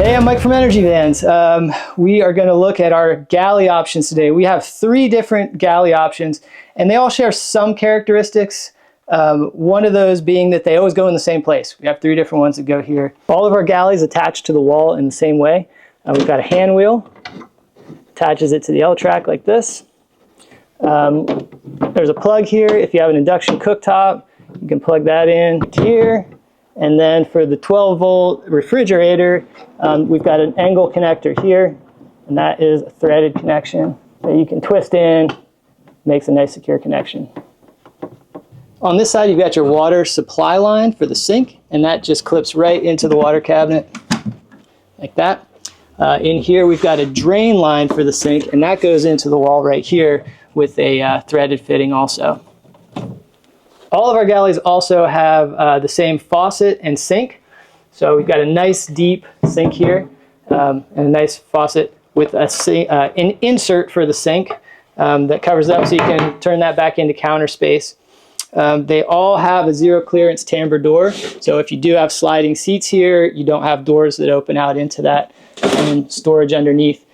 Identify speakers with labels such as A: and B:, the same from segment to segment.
A: Hey, I'm Mike from ENRG Vans. We are going to look at our galley options today. We have 3 different galley options, and they all share some characteristics. One of those being that they always go in the same place. We have 3 different ones that go here. All of our galleys attach to the wall in the same way. We've got a hand wheel, attaches it to the L track like this. There's a plug here. If you have an induction cooktop, you can plug that in here. And then for the 12-volt refrigerator, we've got an angle connector here, and that is a threaded connection that you can twist in, makes a nice secure connection. On this side, you've got your water supply line for the sink, and that just clips right into the water cabinet like that. In here, we've got a drain line for the sink, and that goes into the wall right here with a threaded fitting also. All of our galleys also have the same faucet and sink. So we've got a nice deep sink here and a nice faucet with an insert for the sink that covers up so you can turn that back into counter space. They all have a zero clearance timbre door. So if you do have sliding seats here, you don't have doors that open out into that and storage underneath.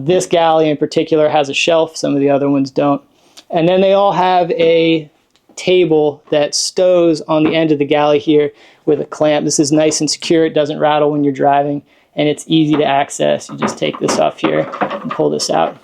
A: This galley in particular has a shelf. Some of the other ones don't. And then they all have a table that stows on the end of the galley here with a clamp. This is nice and secure. It doesn't rattle when you're driving, and it's easy to access. You just take this off here and pull this out.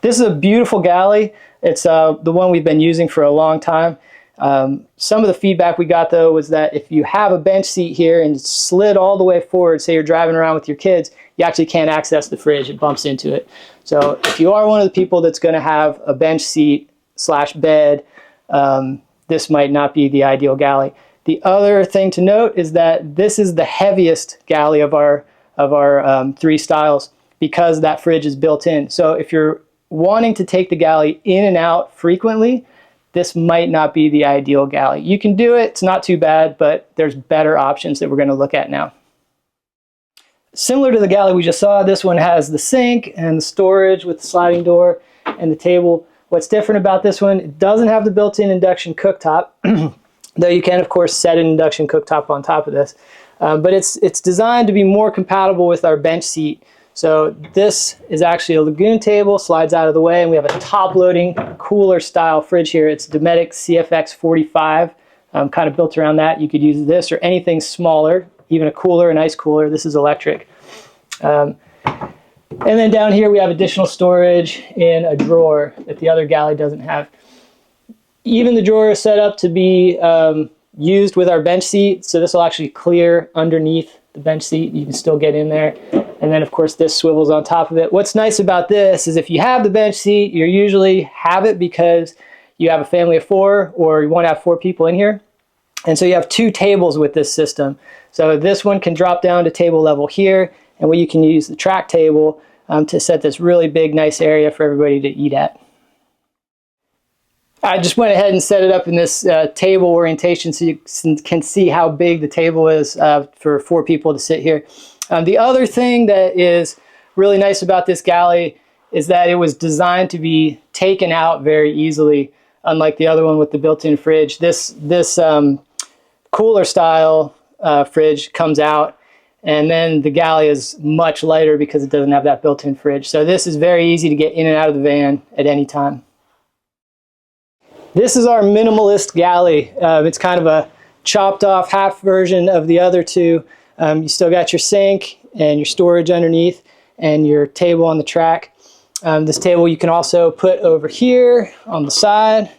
A: This is a beautiful galley. It's the one we've been using for a long time. Some of the feedback we got though was that if you have a bench seat here and it's slid all the way forward, say you're driving around with your kids, you actually can't access the fridge. It bumps into it. So if you are one of the people that's going to have a bench seat / bed, this might not be the ideal galley. The other thing to note is that this is the heaviest galley of our 3 styles because that fridge is built in. So if you're wanting to take the galley in and out frequently, this might not be the ideal galley. You can do it, it's not too bad, but there's better options that we're going to look at now. Similar to the galley we just saw, this one has the sink and the storage with the sliding door and the table. What's different about this one, it doesn't have the built-in induction cooktop, though you can, of course, set an induction cooktop on top of this. But it's designed to be more compatible with our bench seat. So this is actually a lagoon table, slides out of the way, and we have a top-loading cooler style fridge here. It's Dometic CFX 45, kind of built around that. You could use this or anything smaller, even a cooler, an ice cooler. This is electric. And then down here we have additional storage in a drawer that the other galley doesn't have. Even the drawer is set up to be used with our bench seat, so this will actually clear underneath the bench seat. You can still get in there. And then of course this swivels on top of it. What's nice about this is if you have the bench seat, you usually have it because you have a family of 4 or you want to have 4 people in here. And so you have 2 tables with this system. So this one can drop down to table level here, and you can use the track table to set this really big, nice area for everybody to eat at. I just went ahead and set it up in this table orientation so you can see how big the table is for 4 people to sit here. The other thing that is really nice about this galley is that it was designed to be taken out very easily, unlike the other one with the built-in fridge. This cooler style fridge comes out, and then the galley is much lighter because it doesn't have that built-in fridge. So this is very easy to get in and out of the van at any time. This is our minimalist galley. It's kind of a chopped off half version of the other 2. You still got your sink and your storage underneath and your table on the track. This table you can also put over here on the side.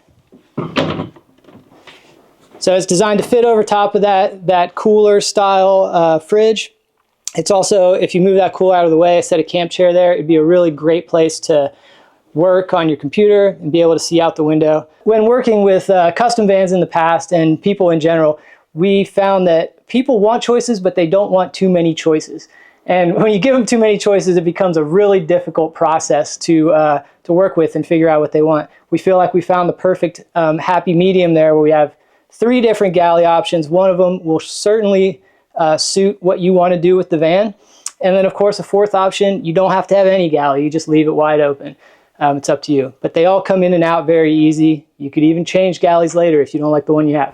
A: So it's designed to fit over top of that cooler style fridge. It's also, if you move that cooler out of the way, set a camp chair there, it'd be a really great place to work on your computer and be able to see out the window. When working with custom vans in the past and people in general, we found that people want choices, but they don't want too many choices. And when you give them too many choices, it becomes a really difficult process to work with and figure out what they want. We feel like we found the perfect happy medium there where we have 3 different galley options. One of them will certainly suit what you want to do with the van. And then of course, a 4th option, you don't have to have any galley, you just leave it wide open. It's up to you. But they all come in and out very easy. You could even change galleys later if you don't like the one you have.